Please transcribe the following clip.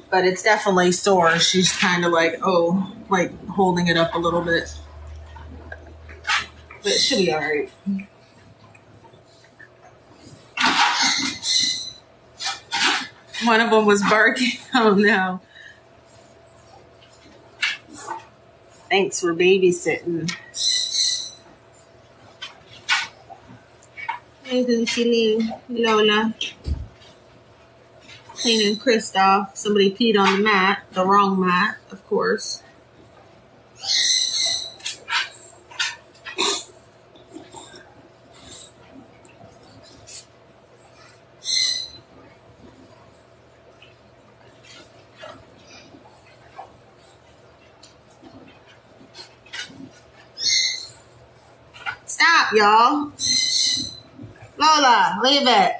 but it's definitely sore. She's kind of like, oh, like holding it up a little bit. But it should be all right. One of them was barking. Oh, no. Thanks for babysitting. Hey, Lucy, Lola. Cleaning Kristoff. Somebody peed on the mat. The wrong mat, of course. Stop, y'all. Lola, leave it.